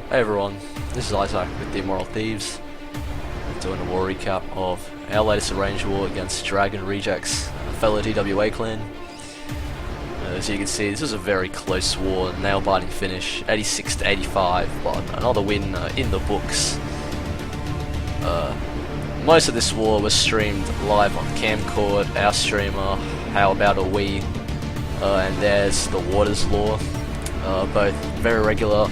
Hey everyone, this is Isaac with the Immoral Thieves, doing a war recap of our latest arranged war against Dragon Rejects, a fellow TWA clan. As you can see, this was a very close war, nail-biting finish, 86 to 85, but another win in the books. Most of this war was streamed live on Camcord, our streamer, How About a We, and there's the Waters Law, both very regular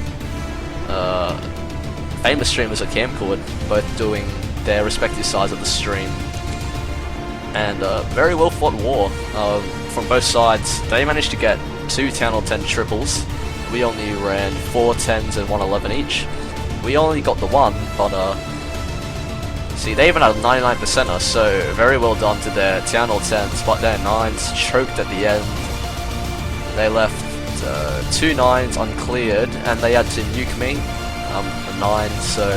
famous streamers at Camcord, both doing their respective sides of the stream, and very well fought war from both sides. They managed to get 2 Town Hall 10 triples. We only ran 4 10s and 1 11 each. We only got the one, but see, they even had a 99%er, so very well done to their Town Hall 10s, but their 9s choked at the end. They left 2 9s uncleared, and they had to nuke me, a 9, so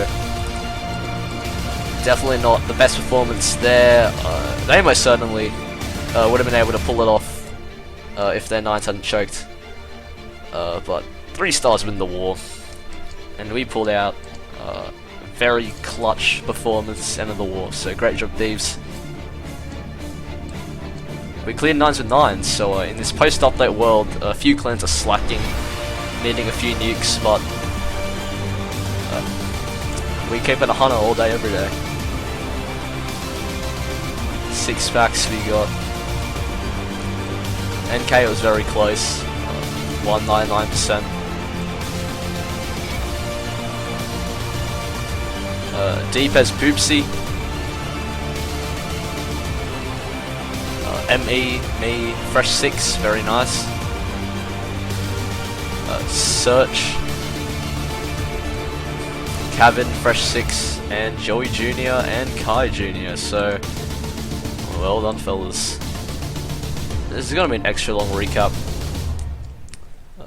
definitely not the best performance there. They most certainly would have been able to pull it off if their 9s hadn't choked, but 3 stars win the war, and we pulled out very clutch performance end of the war, so great job, Thieves. We cleared 9s with 9s, so in this post-update world, a few clans are slacking, needing a few nukes, but we keep it a hunter all day, every day. 6 packs we got. NK was very close, 199%. Deep as Poopsie. Me, Fresh 6, very nice. Search, Kevin, Fresh 6, and Joey Jr. and Kai Jr. So, well done, fellas. This is gonna be an extra long recap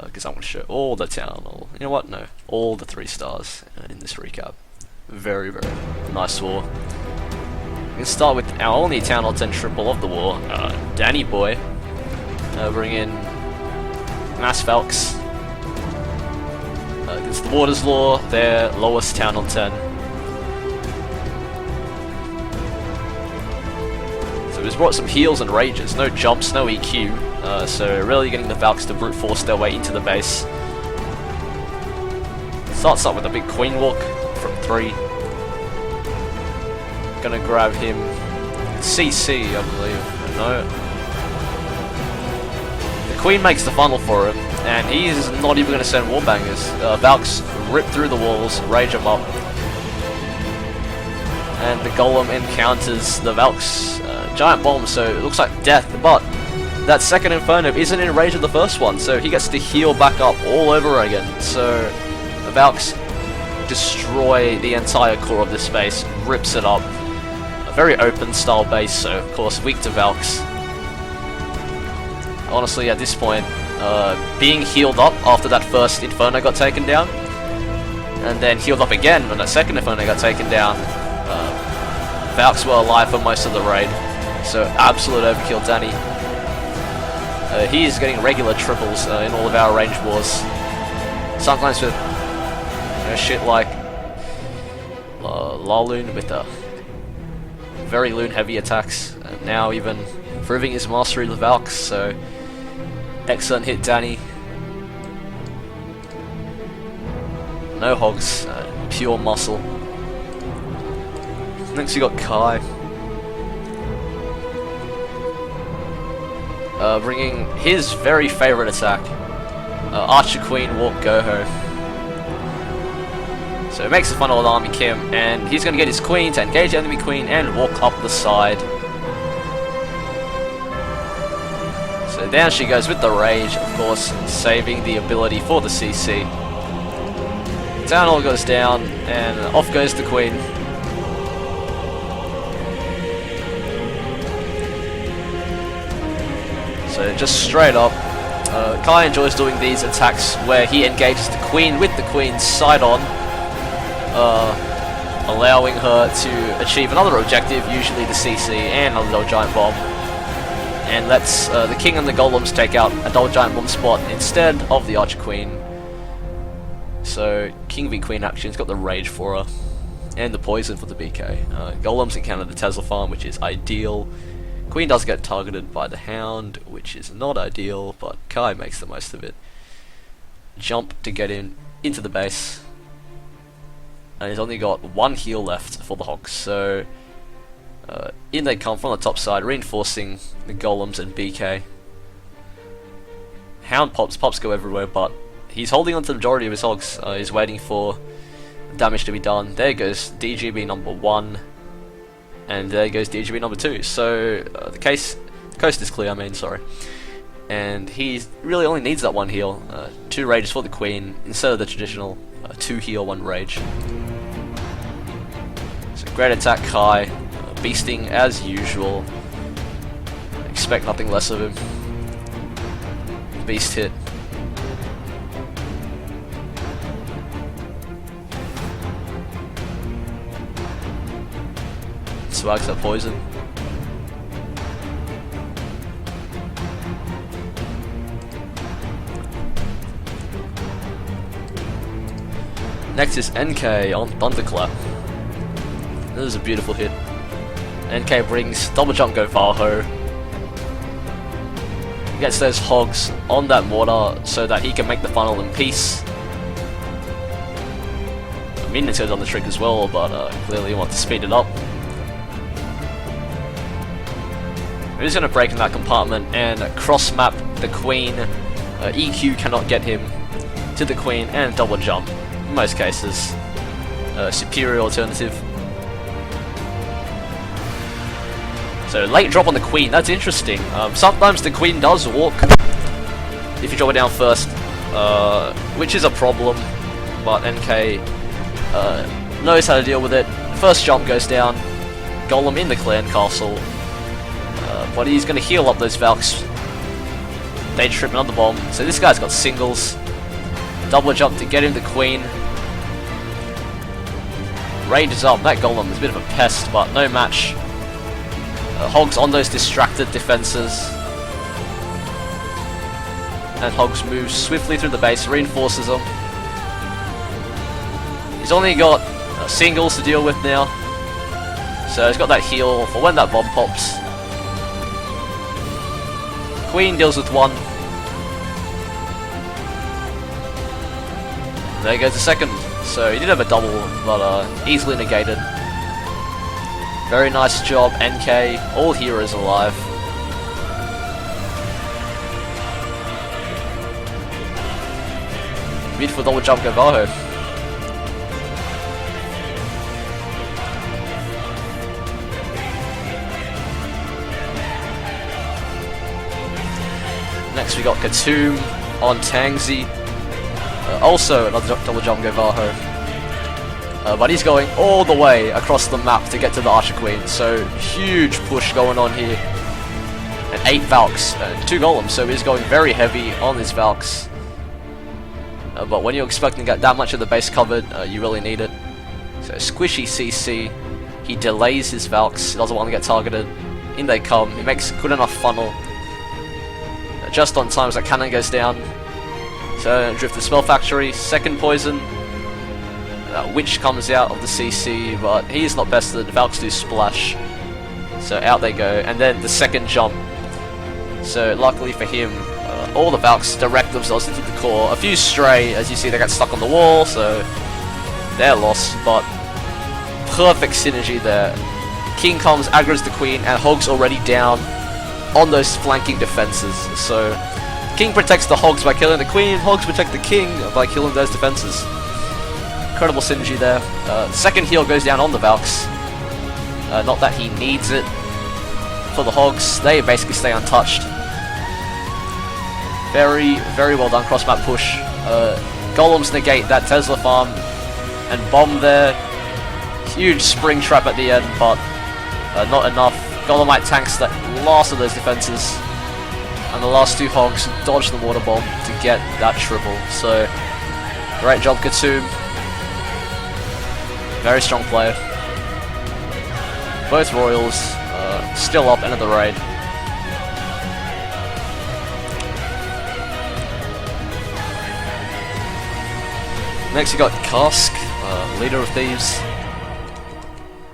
because I'm gonna show all the town hall. You know what? No, all the 3 stars in this recap. Very, very nice war. We can start with our only Town Hall 10 triple of the war, Danny Boy. Bring in Mass Falks. Against the Waters Law, their lowest Town Hall 10. So he's brought some heals and rages, no jumps, no EQ. So really getting the Valks to brute force their way into the base. Starts up with a big Queen Walk from 3. Gonna grab him. CC, I believe. No. The Queen makes the funnel for him, and he is not even gonna send wallbangers. Valks rip through the walls, rage him up, and the Golem encounters the Valks giant bomb, so it looks like death, but that second Inferno isn't in range of the first one, so he gets to heal back up all over again. So the Valks destroy the entire core of this base, rips it up. A very open style base, so of course weak to Valks. Honestly, at this point, being healed up after that first Inferno got taken down, and then healed up again when that second Inferno got taken down, Valks were alive for most of the raid, so absolute overkill Danny. He is getting regular triples in all of our range wars, sometimes with shit like Laloon with very loon heavy attacks, and now even proving his mastery with Valks, so excellent hit Danny. No hogs, pure muscle. Next we got Kai. Bringing his very favourite attack, Archer Queen Walk Goho. So he makes the funnel of the army camp, and he's going to get his queen to engage the enemy queen and walk up the side. So down she goes with the rage, of course, saving the ability for the CC. Town Hall goes down, and off goes the queen. So just straight up, Kai enjoys doing these attacks where he engages the queen with the queen's side on, allowing her to achieve another objective, usually the CC and a little giant bomb, and lets the king and the golems take out a double giant bomb spot instead of the Archer Queen. So King v Queen action's got the Rage for her, and the Poison for the BK. Golems encounter the Tesla farm, which is ideal. Queen does get targeted by the Hound, which is not ideal, but Kai makes the most of it. Jump to get into the base, and he's only got one heal left for the Hogs, so in they come from the top side, reinforcing the Golems and BK. Hound pops go everywhere, but he's holding on to the majority of his Hogs. He's waiting for damage to be done. There goes DGB number 1, and there goes DGB number 2. So the coast is clear, and he really only needs that one heal. 2 rages for the Queen instead of the traditional 2 heal, 1 rage. So great attack Kai, beasting as usual. Expect nothing less of him. Beast hit. Swags that poison. Next is NK on Thunderclap. This is a beautiful hit. NK brings double jump go Valho. Gets those Hogs on that mortar so that he can make the final in peace. Minions goes on the trick as well, but clearly he wants to speed it up. He's going to break in that compartment and cross map the Queen. EQ cannot get him to the Queen, and double jump in most cases. Superior alternative. So late drop on the Queen, that's interesting. Sometimes the Queen does walk if you drop it down first, which is a problem, but NK knows how to deal with it. First jump goes down, Golem in the clan castle, but he's going to heal up those Valks. They trip another bomb, so this guy's got singles. Double jump to get him the Queen. Rage is up, that Golem is a bit of a pest, but no match. Hogs on those distracted defenses, and Hogs moves swiftly through the base, reinforces them. He's only got singles to deal with now, so he's got that heal for when that bomb pops. Queen deals with 1. And there goes the second. So he did have a double, but easily negated. Very nice job, NK. All heroes alive. Beautiful double jump go Valho. Next we got Katoom on Tangzi. Also another double jump go Valho. But he's going all the way across the map to get to the Archer Queen, so huge push going on here. And 8 Valks and 2 Golems, so he's going very heavy on his Valks. But when you're expecting to get that much of the base covered, you really need it. So squishy CC, he delays his Valks, he doesn't want to get targeted. In they come, he makes good enough funnel. Just on time as that cannon goes down. So drift the Spell Factory, second poison. Witch comes out of the CC, but he's not bested. Valks do splash, so out they go, and then the second jump. So luckily for him, all the Valks direct themselves into the core. A few stray, as you see, they got stuck on the wall, so they're lost. But perfect synergy there. King comes, aggroes the Queen, and Hogs already down on those flanking defenses. So King protects the Hogs by killing the Queen. Hogs protect the King by killing those defenses. Incredible synergy there. Second heal goes down on the Valks. Not that he needs it for the Hogs. They basically stay untouched. Very, very well done cross-map push. Golems negate that Tesla farm and bomb there. Huge spring trap at the end, but not enough. Golemite tanks that last of those defenses. And the last 2 Hogs dodge the water bomb to get that triple. So, great job Katoom. Very strong player. Both Royals still up, end of the raid. Next you got Cask, leader of thieves,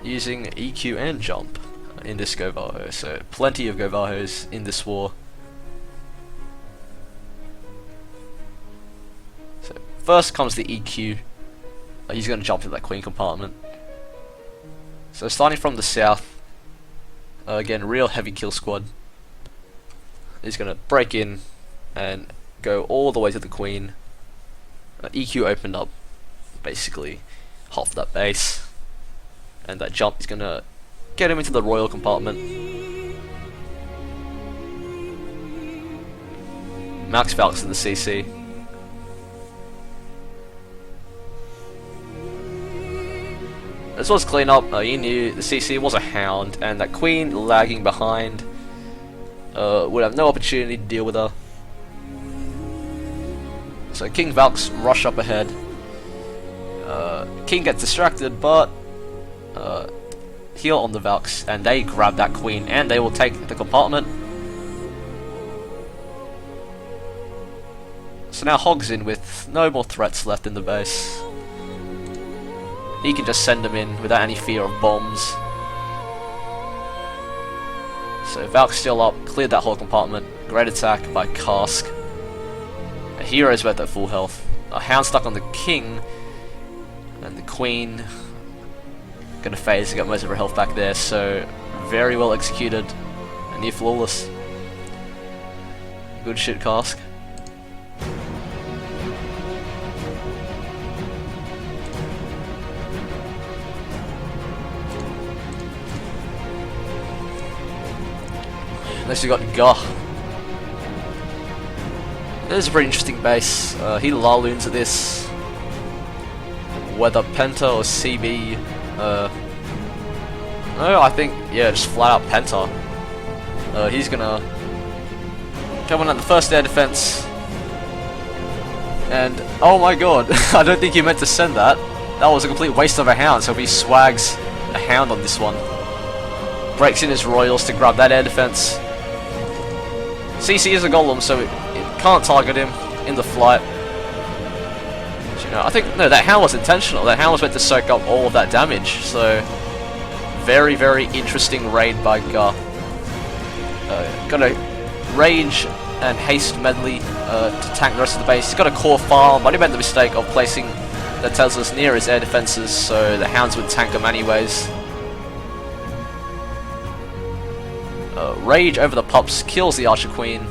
using EQ and jump in this Govaho. So plenty of Govahos in this war. So first comes the EQ. He's going to jump to that queen compartment. So starting from the south, again real heavy kill squad. He's going to break in and go all the way to the queen. EQ opened up basically half that base, and that jump is going to get him into the royal compartment. Max Valks in the CC. This was clean up. You knew the CC was a hound, and that queen lagging behind would have no opportunity to deal with her. So King Valks rush up ahead. King gets distracted, but heal on the Valks, and they grab that queen, and they will take the compartment. So now Hog's in with no more threats left in the base. He can just send them in without any fear of bombs. So Valk's still up, cleared that whole compartment. Great attack by Cask. A hero's both at full health. A hound stuck on the king, and the queen gonna phase to get most of her health back there. So very well executed and near flawless. Good shit, Cask. Next we got Gah. This is a pretty interesting base. He Laloons at this. Whether Penta or CB. No, I think, yeah, just flat out Penta. He's gonna come on at the first air defense. And, oh my god, I don't think he meant to send that. That was a complete waste of a hound, so he swags a hound on this one. Breaks in his royals to grab that air defense. CC is a golem, so it can't target him in the flight. But, you know, I think, no, that hound was intentional. That hound was meant to soak up all of that damage, so very, very interesting raid by Gah. Got a rage and haste medley to tank the rest of the base. He's got a core farm, but he made the mistake of placing the Teslas near his air defenses, so the hounds would tank them anyways. Rage over the pups kills the Archer Queen,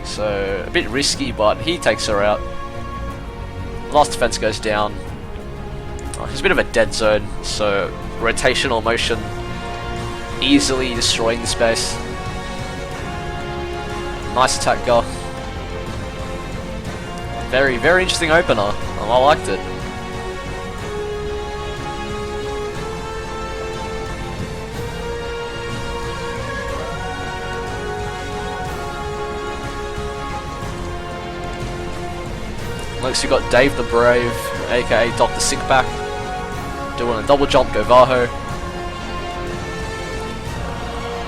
so a bit risky, but he takes her out. Last defense goes down. It's a bit of a dead zone, so rotational motion easily destroying the space. Nice attack, Gah. Very, very interesting opener. I liked it. Next you got Dave the Brave, aka Dr. Sickback, doing a double jump Govaho.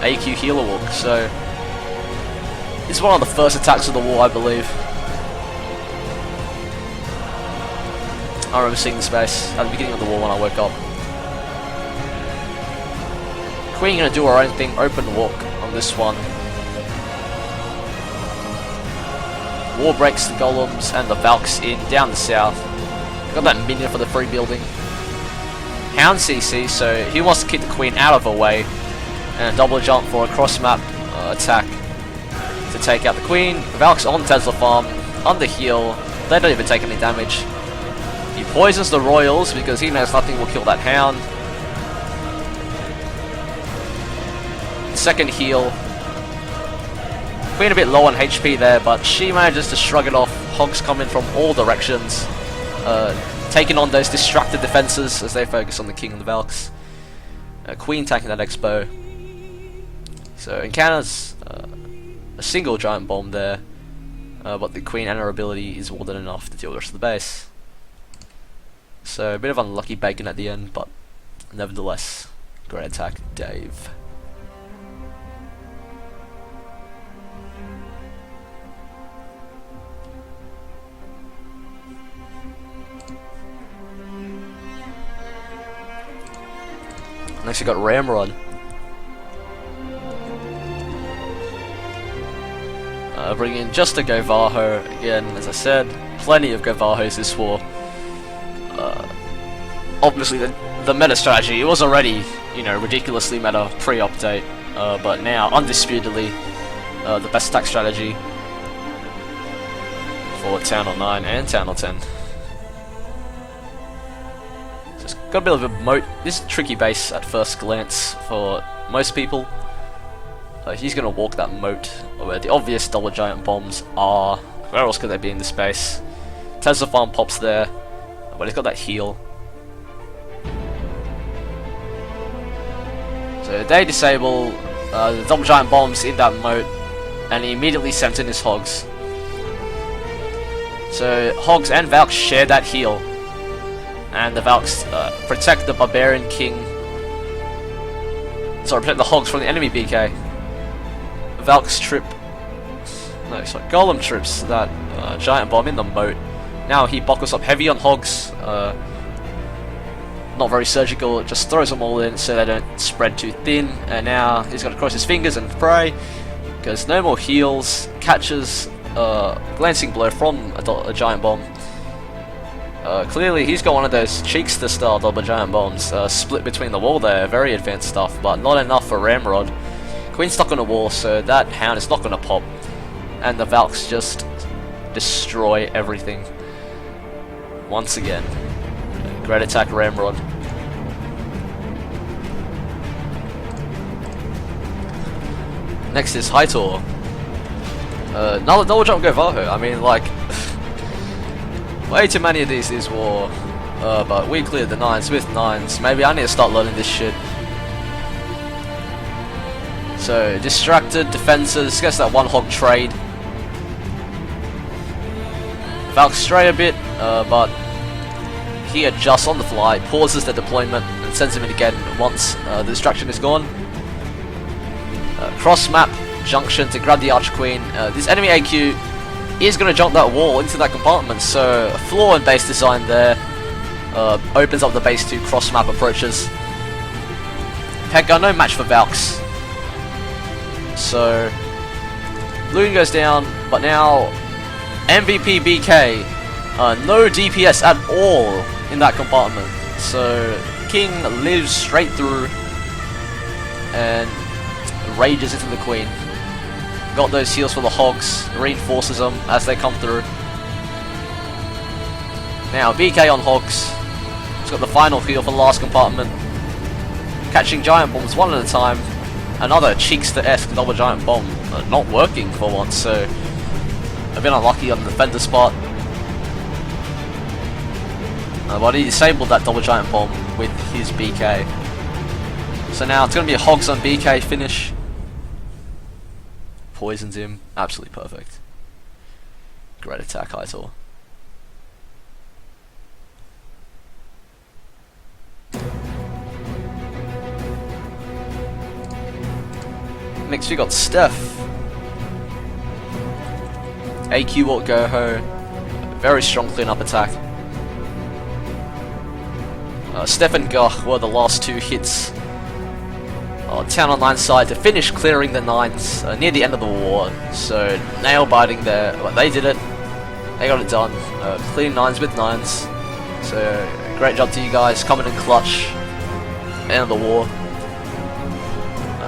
AQ healer walk, so it's one of the first attacks of the war, I believe. I remember seeing this base at the beginning of the war when I woke up. Queen gonna do her own thing, open walk on this one. War breaks the golems and the Valks in down the south. Got that minion for the free building. Hound CC, so he wants to keep the queen out of her way, and a double jump for a cross map attack to take out the queen. Valks on Tesla farm, under heal. They don't even take any damage. He poisons the royals because he knows nothing will kill that hound. Second heal. Queen a bit low on HP there, but she manages to shrug it off. Hogs coming from all directions, taking on those distracted defenses as they focus on the king and the Valks. Queen tanking that expo. So encounters a single giant bomb there, but the queen and her ability is more than enough to deal with the rest of the base. So a bit of unlucky bacon at the end, but nevertheless, great attack, Dave. Next we got Ramrod. Bring in just a Govaho. Again, as I said, plenty of Govahos this war. Obviously the meta strategy, it was already, you know, ridiculously meta pre-update, but now, undisputedly, the best attack strategy for Town Hall 9 and Town Hall 10. So it's got a bit of a moat. This is a tricky base at first glance for most people. He's going to walk that moat where the obvious double giant bombs are. Where else could they be in this base? Tesla farm pops there, but he's got that heal. So they disable the double giant bombs in that moat, and he immediately sent in his hogs. So hogs and Valks share that heal, and the Valks protect the barbarian king. Sorry, protect the hogs from the enemy BK. Valks trip. No, sorry, Golem trips that giant bomb in the moat. Now he buckles up heavy on hogs. Not very surgical, just throws them all in so they don't spread too thin. And now he's got to cross his fingers and pray, because no more heals. Catches glancing blow from a giant bomb. Clearly he's got one of those Cheekster style double giant bombs split between the wall there. Very advanced stuff, but not enough for Ramrod. Queen's stuck on a wall, so that hound is not going to pop. And the Valks just destroy everything. Once again. Great attack, Ramrod. Next is Hightor. Another double jump Govaho. I mean, like, way too many of these this war. But we cleared the 9s with 9s. Maybe I need to start learning this shit. So, distracted, defenses, gets that one hog trade. Valks stray a bit, but he adjusts on the fly, pauses the deployment, and sends him in again once the distraction is gone. Cross map junction to grab the Archqueen. This enemy AQ is going to jump that wall into that compartment, so a flaw in base design there. Opens up the base to cross map approaches. Pekka, no match for Valks. So, Loon goes down, but now MVP BK, no DPS at all in that compartment. So, King lives straight through and rages into the Queen. Got those heals for the hogs, reinforces them as they come through. Now, BK on hogs. He's got the final heal for the last compartment. Catching giant bombs one at a time. Another Cheekster-esque double giant bomb not working for once, so a bit unlucky on the defender spot. But he disabled that double giant bomb with his BK. So now it's going to be a hogs on BK finish. Poisons him. Absolutely perfect. Great attack, Hightor. Next we got Steph. AQ Walk Goho. Very strong clean-up attack. Steph and Gah were the last two hits on Town Hall 9 side to finish clearing the 9s near the end of the war. So nail biting there. Well, they did it. They got it done. Clean 9s with 9s. So great job to you guys coming in clutch. End of the war.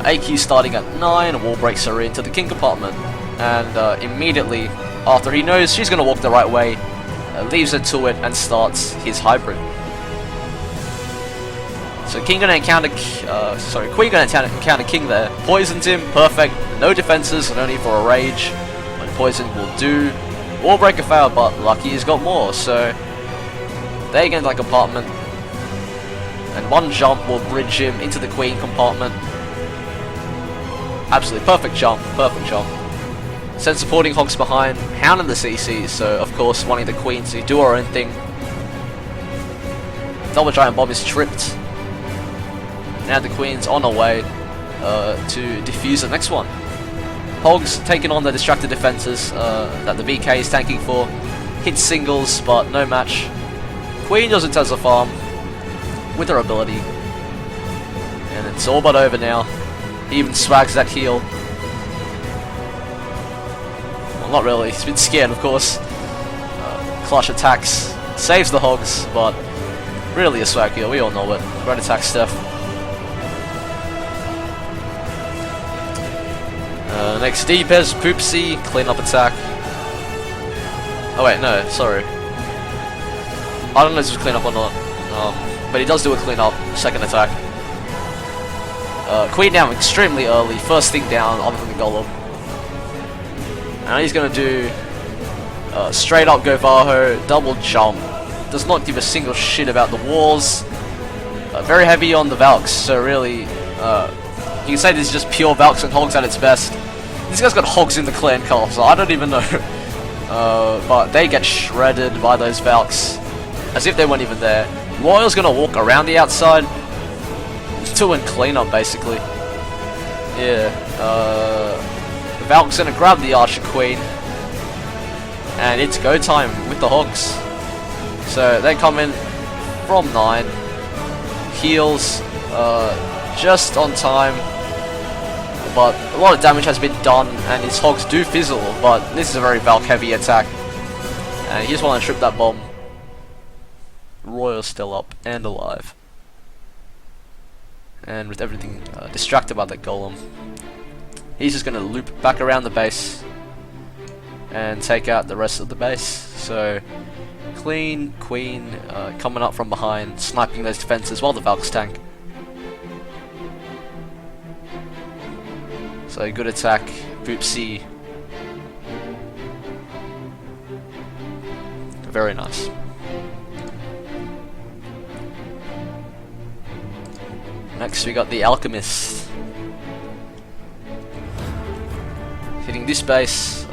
AQ starting at 9, wall breaks her into the king compartment, and immediately after he knows she's going to walk the right way, leaves her to it and starts his hybrid. So King going to encounter, Queen going to encounter King there, poisons him, perfect, no defenses, no need for a rage, when poison will do. Wall breaker failed, but lucky he's got more, so they get into that compartment, and one jump will bridge him into the Queen compartment. Absolutely perfect jump, perfect jump. Send supporting hogs behind, hounding the CC, so of course wanting the Queen to do her own thing. Double giant bomb is tripped. Now the Queen's on her way to defuse the next one. Hogs taking on the distracted defenses that the VK is tanking for. Hits singles, but no match. Queen doesn't Tesla farm with her ability. And it's all but over now. He even swags that heal. Well, not really. He's been scared, of course. Clutch attacks. Saves the hogs, but really a swag heal. We all know it. Great attack, Steph. Next, Deepez, Poopsie, clean up attack. Oh wait, no, sorry. I don't know if this is clean up or not. But he does do a clean up, second attack. Queen down extremely early, first thing down other than the golem. And he's gonna do straight up Govaho, double jump. Does not give a single shit about the walls. Very heavy on the Valks, so really, you can say this is just pure Valks and Hogs at its best. This guy's got Hogs in the clan call, so I don't even know. But they get shredded by those Valks, as if they weren't even there. Royal's gonna walk around the outside, doing cleanup basically. Yeah, the Valk's gonna grab the Archer Queen, and it's go time with the Hogs. So they come in from 9, heals just on time, but a lot of damage has been done, and his Hogs do fizzle, but this is a very Valk heavy attack, and he just want to trip that bomb. Royal's still up and alive, and with everything distracted by that golem, he's just going to loop back around the base and take out the rest of the base. So clean Queen coming up from behind, sniping those defenses while the Valks tank. So good attack, Poopsie. Very nice. Next we got the Alchemist. Hitting this base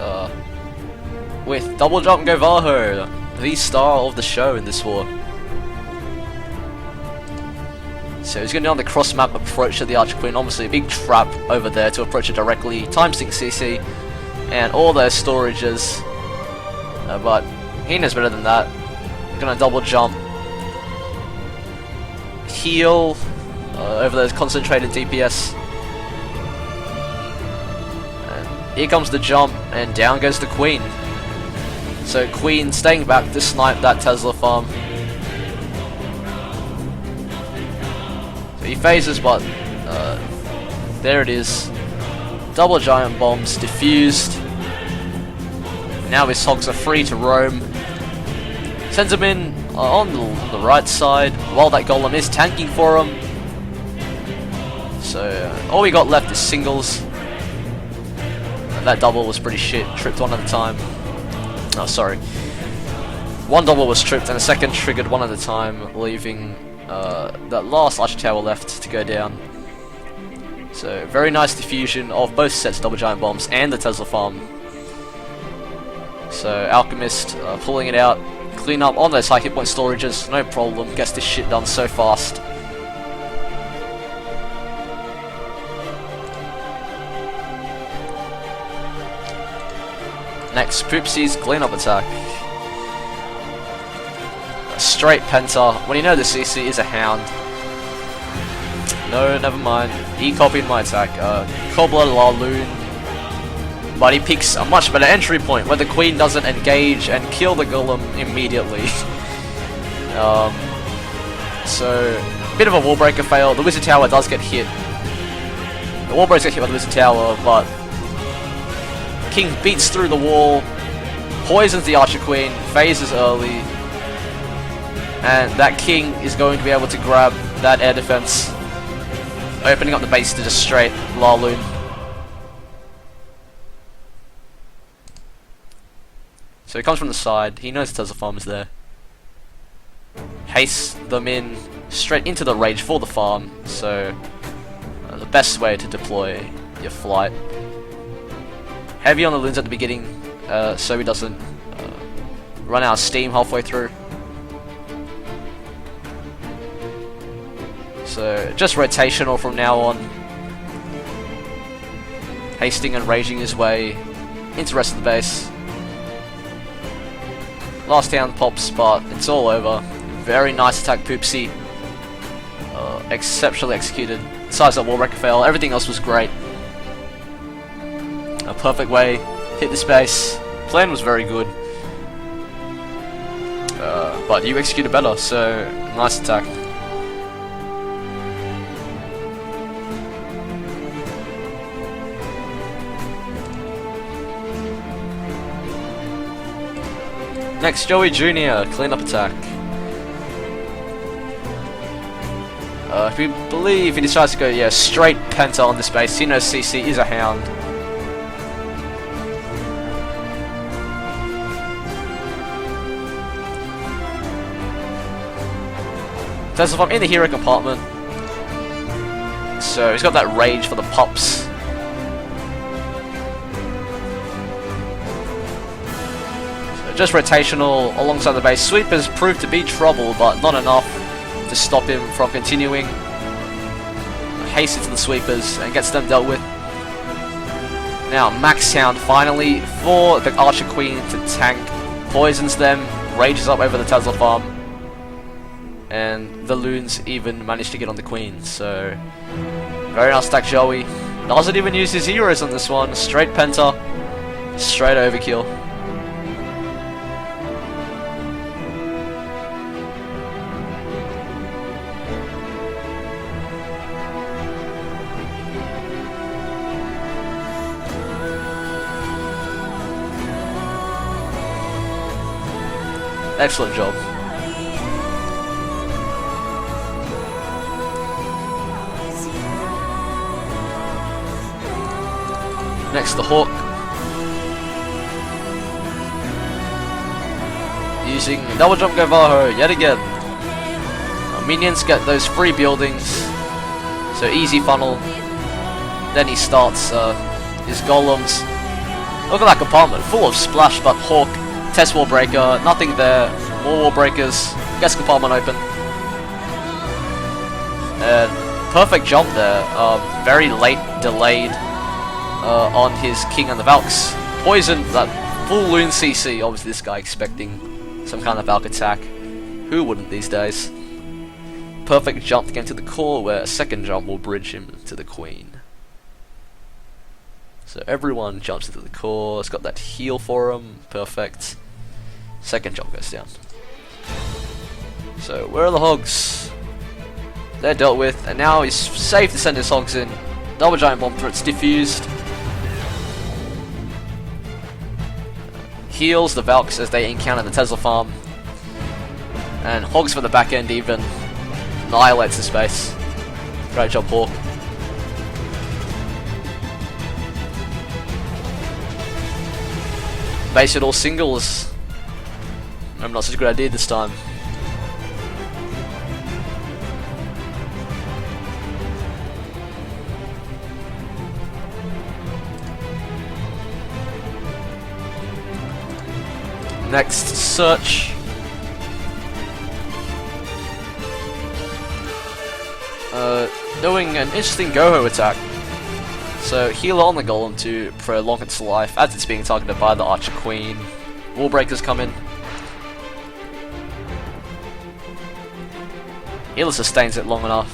with double jump Govaho, the star of the show in this war. So he's going to do on the cross map approach to the Archer Queen. Obviously a big trap over there to approach it directly. Time sync CC and all those storages. But he knows better than that. Going to double jump. Heal over those concentrated DPS. And here comes the jump and down goes the Queen. So Queen staying back to snipe that Tesla farm. So he phases, but there it is. Double giant bombs diffused. Now his Hogs are free to roam. Sends him in on the right side while that golem is tanking for him. So all we got left is singles. That double was pretty shit. Tripped one at a time. Oh, sorry. One double was tripped and a second triggered one at a time, leaving that last Archer Tower left to go down. So very nice diffusion of both sets of double giant bombs and the Tesla farm. So Alchemist pulling it out, clean up on those high hit point storages, no problem, gets this shit done so fast. Next, Poopsie's cleanup attack. A straight Penta, when you know the CC is a Hound. No, never mind, he copied my attack. Cobbler Laloon. But he picks a much better entry point where the Queen doesn't engage and kill the Golem immediately. So, bit of a wall breaker fail. The Wizard Tower does get hit. The wall breaks get hit by the Wizard Tower, but King beats through the wall, poisons the Archer Queen, phases early, and that King is going to be able to grab that air defense, opening up the base to just straight Laloon. So he comes from the side, he knows Tesla farm is there. Hastes them in straight into the rage for the farm, so the best way to deploy your flight. Heavy on the loons at the beginning, so he doesn't run out of steam halfway through. So just rotational from now on. Hasting and raging his way into the rest of the base. Last Hound pops, but it's all over. Very nice attack, Poopsie. Exceptionally executed. besides that wall breaker fail, everything else was great. A perfect way, hit the space. Plan was very good. But you executed better, so nice attack. Next, Joey Jr. Cleanup attack. If we believe he decides to go, straight Penta on this base. He knows CC is a hound. Tesla farm in the hero compartment. So he's got that rage for the pups. So just rotational alongside the base. Sweepers proved to be trouble, but not enough to stop him from continuing. Hastens to the sweepers and gets them dealt with. Now Max Hound finally for the Archer Queen to tank. Poisons them, rages up over the Tesla farm. And the loons even managed to get on the queen, so very nice attack, Joey. Doesn't even use his heroes on this one. Straight Penta, straight overkill. Excellent job. Next, the Hawk. Using double jump Govaho yet again. Minions get those free buildings, so easy funnel. Then he starts his golems. Look at that compartment, full of splash, but Hawk, test wall breaker, nothing there. More wall breakers, gets compartment open. And perfect jump there, very late, delayed. On his King and the Valks. Poisoned that full Loon CC. Obviously this guy expecting some kind of Valk attack. Who wouldn't these days? Perfect jump to get into the core, where a second jump will bridge him to the Queen. So everyone jumps into the core. It's got that heal for him. Perfect. Second jump goes down. So where are the hogs? They're dealt with, and now he's safe to send his hogs in. Double giant bomb threats diffused. Heals the Valks as they encounter the Tesla farm. And hogs for the back end even. Annihilates the space. Great job, Hawk. Base it all singles. Maybe not such a good idea this time. Next, search. Doing an interesting Goho attack. So healer on the golem to prolong its life as it's being targeted by the Archer Queen. Wall breakers come in. Healer sustains it long enough.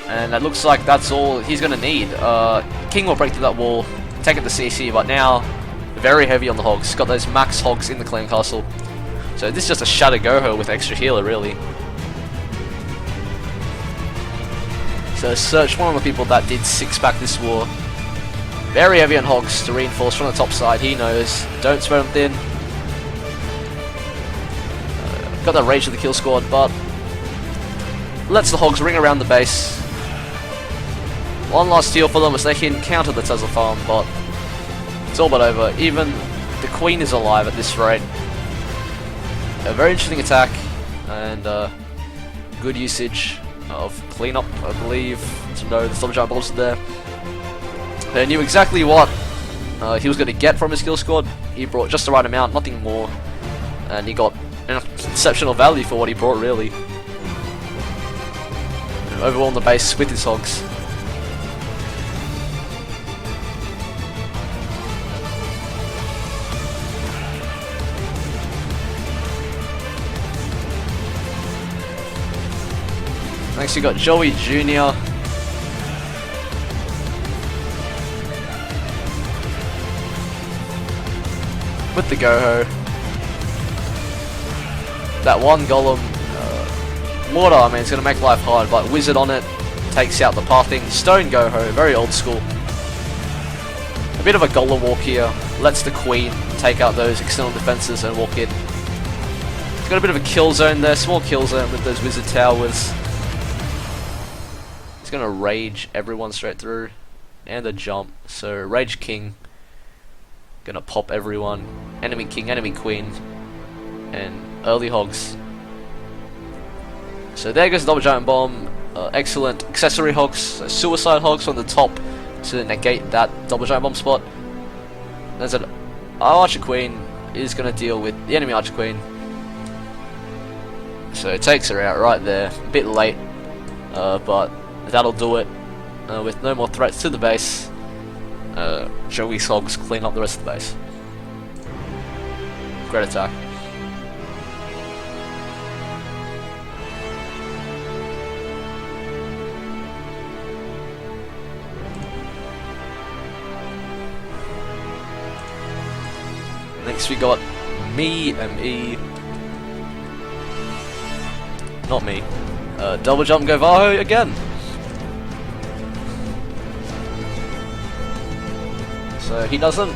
And it looks like that's all he's gonna need. King will break through that wall. Take it to CC, but now very heavy on the hogs. Got those max hogs in the clan castle. So this is just a shatter Goho with extra healer, really. So Search, one of the people that did 6-pack this war. Very heavy on hogs to reinforce from the top side. He knows. Don't spread them thin. Got that rage of the kill squad, but lets the hogs ring around the base. One last heal for them as they can counter the Tesla farm, but it's all but over. Even the Queen is alive at this rate. A very interesting attack, and good usage of cleanup, I believe, to know the Storm Giant Bolts are there. They knew exactly what he was going to get from his kill squad. He brought just the right amount, nothing more, and he got exceptional value for what he brought, really. And overwhelmed the base with his hogs. Next we got Joey Jr. with the Go-Ho. That one golem, mortar, I mean, it's going to make life hard, but Wizard on it takes out the pathing. Stone Go-Ho, very old school. A bit of a golem walk here, lets the Queen take out those external defenses and walk in. It's got a bit of a kill zone there, small kill zone with those Wizard towers. He's going to rage everyone straight through, and a jump, so Rage King. Gonna pop everyone. Enemy King, enemy Queen, and early Hogs. So there goes the double giant bomb. Excellent accessory Hogs, so suicide Hogs on the top to negate that double giant bomb spot. There's an Archer Queen is gonna deal with the enemy Archer Queen. So it takes her out right there. A bit late, but that'll do it. With no more threats to the base. Joey's Hogs clean up the rest of the base. Great attack. Next we got me, M-E. Not me. Double jump Govaho again. So he doesn't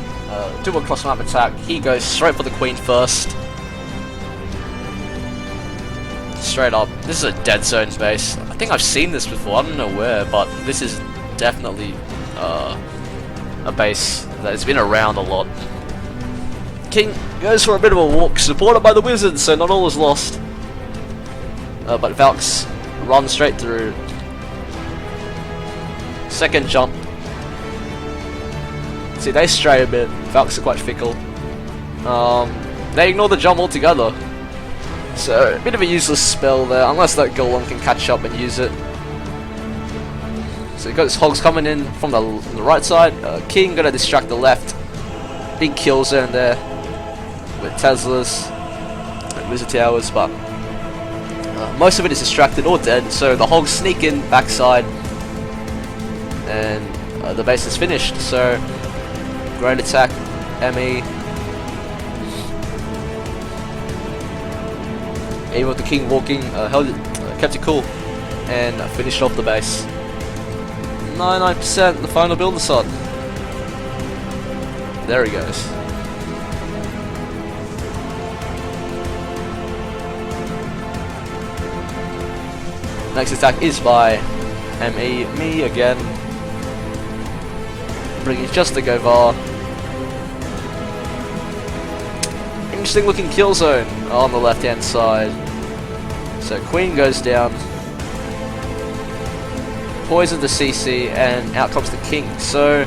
do a cross map attack, he goes straight for the Queen first. Straight up. This is a dead zone base. I think I've seen this before, I don't know where, but this is definitely a base that has been around a lot. King goes for a bit of a walk, supported by the Wizards, so not all is lost. But Valks runs straight through. Second jump. See, they stray a bit. Valks are quite fickle. They ignore the jump altogether. So, a bit of a useless spell there, unless that Golem can catch up and use it. So, you've got his Hogs coming in from the right side. King gonna distract the left. Big kill zone there with Teslas and Wizard Towers, but most of it is distracted or dead. So, the Hogs sneak in backside, and the base is finished. So, great attack, ME. Even with the King walking, kept it cool and finished off the base. 99% the final builder shot. There he goes. Next attack is by ME, me again. Bringing just the Govar. Interesting looking kill zone on the left hand side. So Queen goes down. Poison the CC and out comes the King. So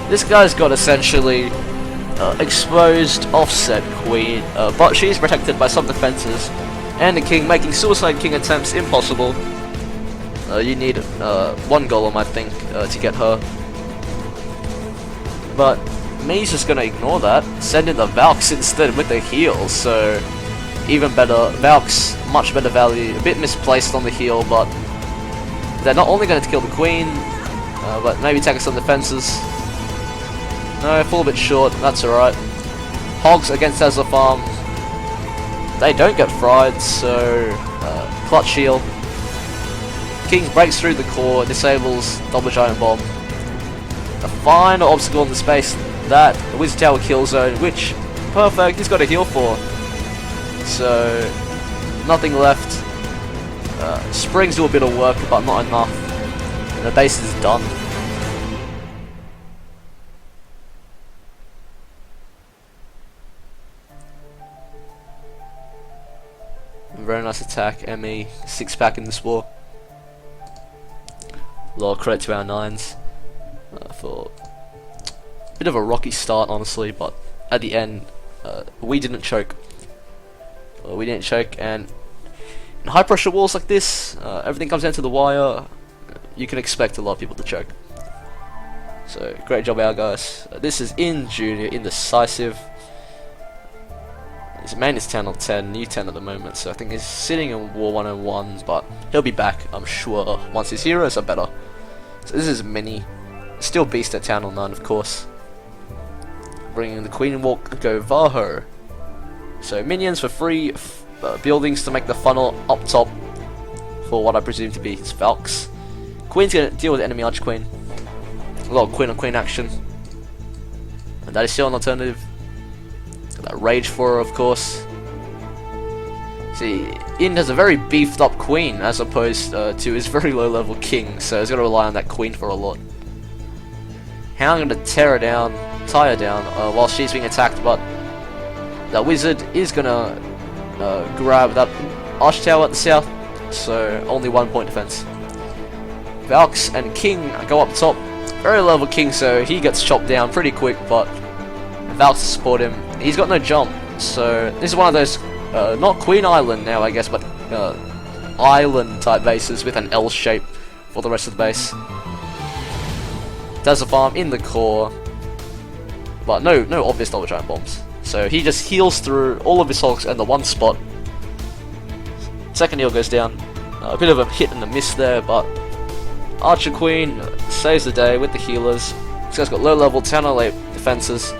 this guy's got essentially exposed offset Queen, but she's protected by some defenses. And the King making Suicide King attempts impossible. You need one Golem I think to get her. But me's just gonna ignore that, send in the Valks instead with the heal, so even better. Valks, much better value, a bit misplaced on the heal, but they're not only going to kill the Queen, but maybe take some defenses. No, fall a bit short, that's alright. Hogs against Tesla Farm, they don't get fried, so clutch heal. King breaks through the core, disables double giant bomb. The final obstacle in the space, that Wizard Tower kill zone, which, perfect, he's got a heal for. So, nothing left. Springs do a bit of work, but not enough. And the base is done. Very nice attack, ME, 6-pack in the spore. A lot of credit to our 9s for a bit of a rocky start, honestly, but at the end, we didn't choke. And in high pressure walls like this, everything comes down to the wire. You can expect a lot of people to choke. So great job, our guys. This is in Junior, indecisive. His main is 10 on 10, new 10 at the moment, so I think he's sitting in War 101, but he'll be back, I'm sure, once his heroes are better. So this is mini. Still beast at Town on 9, of course. Bringing the Queen Walk, go Vaho. So minions for free, buildings to make the funnel up top for what I presume to be his Valks. Queen's gonna deal with enemy Archqueen. A lot of Queen on Queen action. And that is still an alternative. Got that Rage for her, of course. See, Ind has a very beefed up Queen as opposed to his very low level King, so he's got to rely on that Queen for a lot. Hound going to tear her down, tie her down, while she's being attacked, but that Wizard is going to grab that Arch Tower at the south, so only 1 point defense. Valks and King go up top. Very low level King, so he gets chopped down pretty quick, but Valks support him. He's got no jump, so this is one of those, not Queen Island now I guess, but island type bases with an L shape for the rest of the base. Desert Farm in the core, but no obvious double giant bombs. So he just heals through all of his hulks and the one spot. Second heal goes down. A bit of a hit and a miss there, but Archer Queen saves the day with the healers. This guy's got low level 10-08 defenses.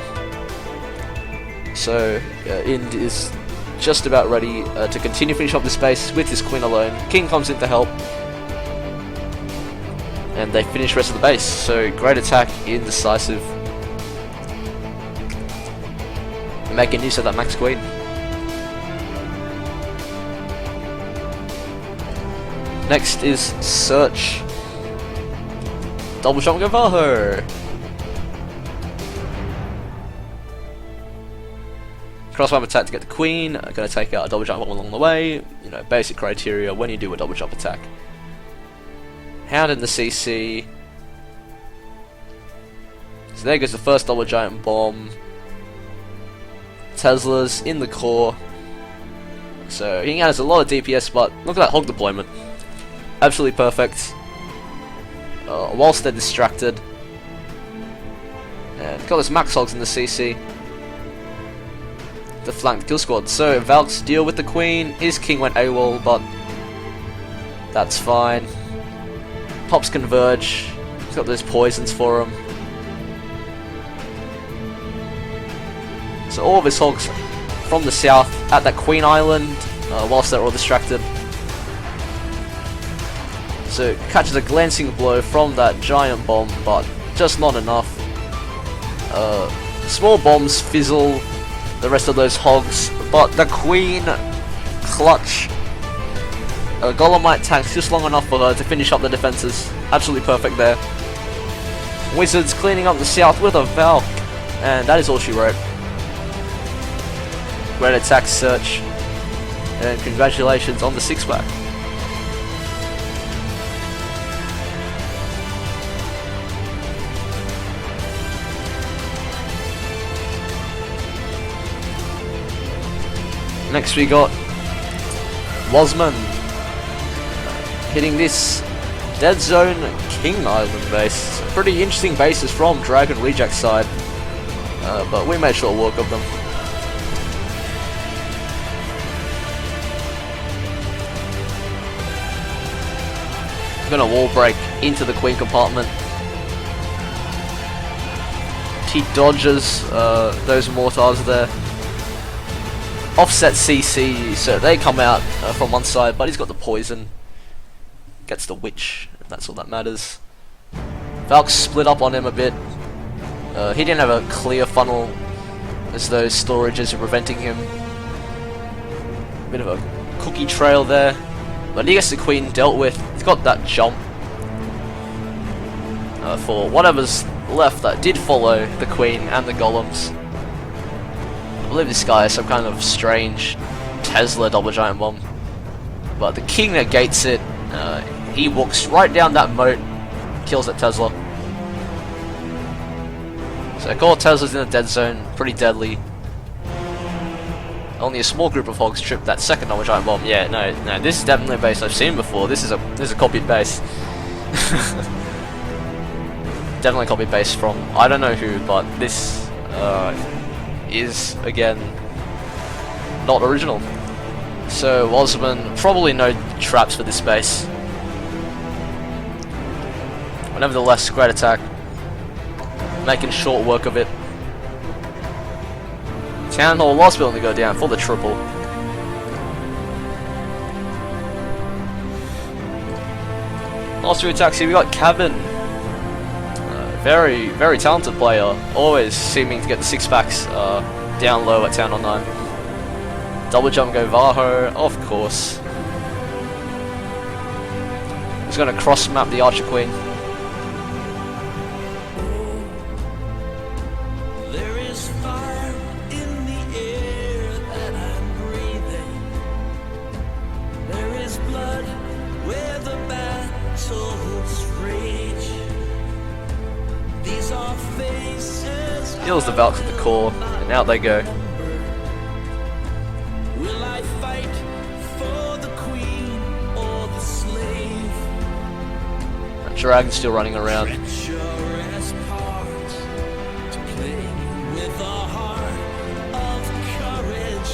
So Ind is just about ready to continue finish up this base with his Queen alone. King comes in to help. And they finish the rest of the base. So great attack, indecisive. Making use of that Max Queen. Next is Search. Double jump Gavaho. Crossfire attack to get the Queen. Going to take out a double jump along the way. You know, basic criteria when you do a double jump attack. Hound in the CC. So there goes the first double giant bomb. Tesla's in the core. So he has a lot of DPS, but look at that hog deployment. Absolutely perfect. Whilst they're distracted. And got those max hogs in the CC. The flanked kill squad. So Valks deal with the Queen. His King went AWOL, but that's fine. Pops converge. He's got those poisons for him. So all of his hogs from the south at that Queen Island, whilst they're all distracted. So catches a glancing blow from that giant bomb, but just not enough. Small bombs fizzle the rest of those hogs, but the Queen clutch. Golemite tanks just long enough for her to finish up the defenses. Absolutely perfect there. Wizards cleaning up the south with a Valk, and that is all she wrote. Great attack, Search, and congratulations on the 6-pack. Next we got Wasman hitting this Dead Zone King Island base. Pretty interesting bases from Dragon Reject side, but we made short work of them. Gonna wall break into the Queen compartment. He dodges those mortars there. Offset CC, so they come out from one side, but he's got the poison. Gets the witch, and that's all that matters. Valks split up on him a bit. He didn't have a clear funnel, as those storages are preventing him. Bit of a cookie trail there. But he gets the Queen dealt with. He's got that jump for whatever's left that did follow the Queen and the Golems. I believe this guy is some kind of strange Tesla double giant bomb. But the King negates it. He walks right down that moat, kills that Tesla. So core Tesla's in the dead zone, pretty deadly. Only a small group of hogs tripped that second double giant bomb. Yeah, no, this is definitely a base I've seen before. This is a copied base. Definitely copied base from I don't know who, but this is again not original. So Osman, probably no traps for this base. But nevertheless, great attack. Making short work of it. Town Hall, last building to go down for the triple. Last two attacks here, we got Cabin. Very, very talented player. Always seeming to get the 6-packs down low at Town Hall 9. Double jump go Vaho, of course. He's going to cross map the Archer Queen. Heals the Valks at the core, and out they go. Will I fight for the queen or the slave? That dragon's still running around. Treacherous part to play with a heart of courage.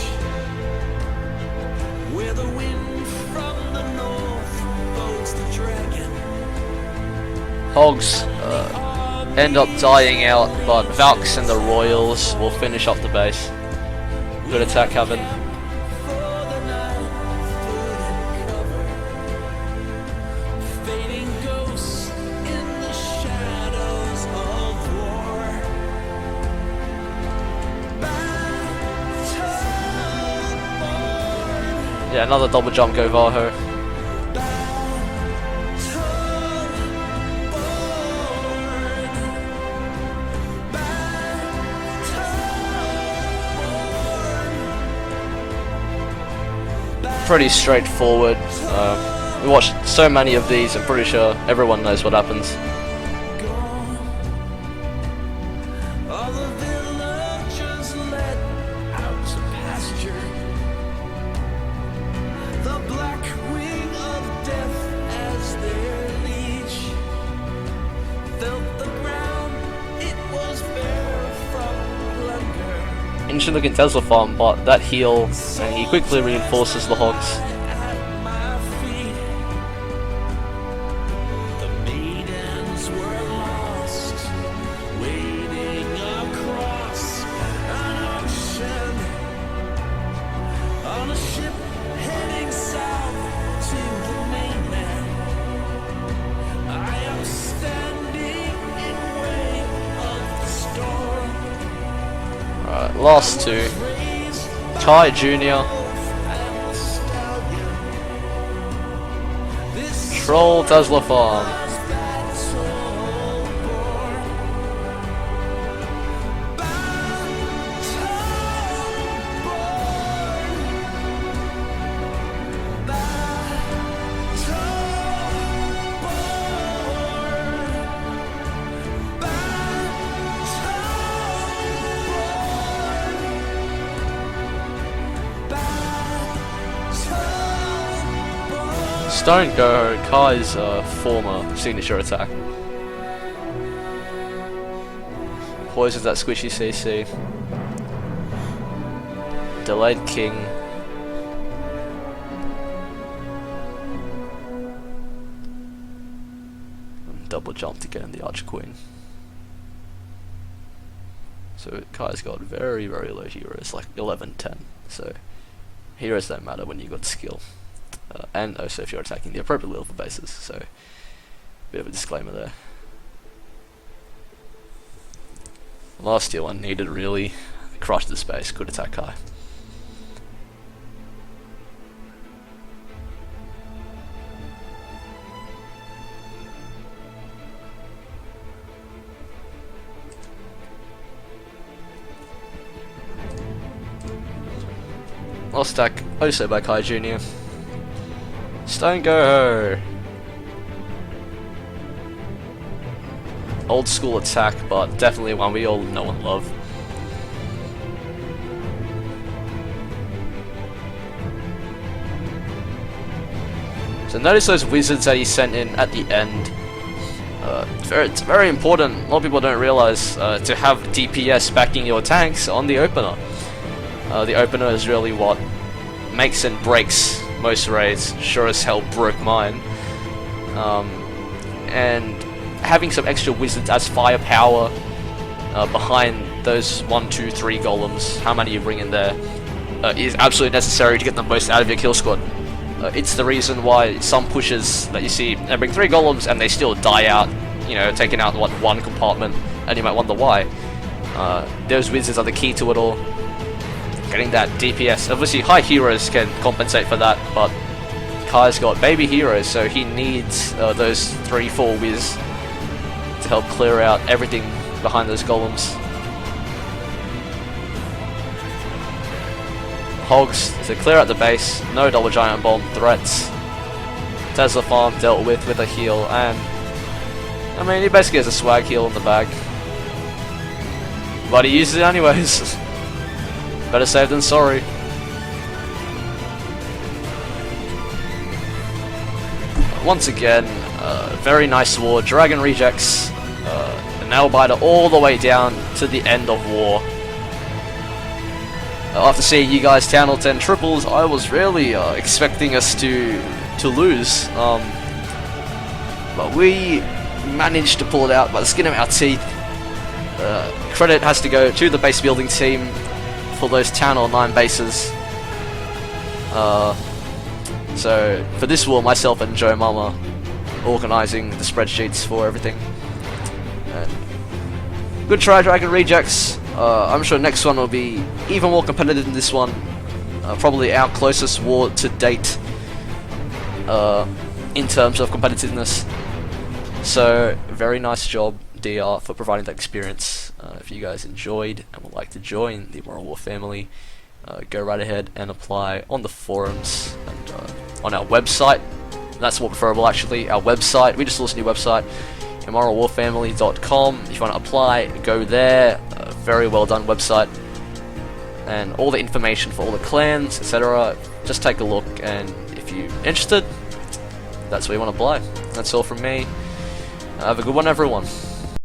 Where the wind from the north boats the dragon. Hogs end up dying out, but Valks and the Royals will finish off the base. Good attack, Cabin. Yeah, another double jump go Vaho. Pretty straightforward. We watched so many of these, I'm pretty sure everyone knows what happens. All the villagers led out to pasture. The black wing of death as their leech felt the ground, it was bare from plunder. Interesting looking Tesla farm, but that heal, and he quickly reinforces the Hogs. At my feet, the maidens were lost, waiting across an ocean on a ship heading south to the mainland. I am standing in way of the storm. Alright, last two. Kai Jr. Troll Tesla farm. Stone Go, Kai's former signature attack. Poisons that squishy CC. Delayed King. Double jump to get in the Archer Queen. So Kai's got very, very low heroes, like 11-10. So heroes don't matter when you got skill. And also if you're attacking the appropriate level bases, so bit of a disclaimer there. Last year one needed really crush the space, good attack Kai. Last attack also by Kai Jr. Stone Go! Old school attack, but definitely one we all know and love. So notice those wizards that he sent in at the end. It's very important, a lot of people don't realize, to have DPS backing your tanks on the opener. The opener is really what makes and breaks most raids. Sure as hell broke mine. And having some extra wizards as firepower behind those 1, 2, 3 golems, how many you bring in there, is absolutely necessary to get the most out of your kill squad. It's the reason why some pushes that you see, they bring 3 golems and they still die out, you know, taking out what, 1 compartment, and you might wonder why. Those wizards are the key to it all. Getting that DPS. Obviously high heroes can compensate for that, but Kai's got baby heroes, so he needs those 3-4 whiz to help clear out everything behind those golems. Hogs to clear out the base, no double giant bomb threats. Tesla farm dealt with a heal, and I mean he basically has a swag heal in the bag. But he uses it anyways. Better safe than sorry. Once again, very nice war. Dragon rejects, a nail biter all the way down to the end of war. After seeing you guys Town Hall 10 triples, I was really expecting us to lose. But we managed to pull it out by the skin of our teeth. Credit has to go to the base building team for those Town Hall 9 bases. So for this war, myself and Joe Mama organising the spreadsheets for everything. And good try, Dragon Rejects. I'm sure next one will be even more competitive than this one. Probably our closest war to date in terms of competitiveness. So very nice job, DR, for providing that experience. If you guys enjoyed and would like to join the Immoral War family, go right ahead and apply on the forums and on our website. That's more preferable actually. Our website, we just launched a new website, immoralwarfamily.com. If you want to apply, go there. Very well done website, and all the information for all the clans, etc. Just take a look, and if you're interested, that's where you want to apply. That's all from me. Have a good one, everyone.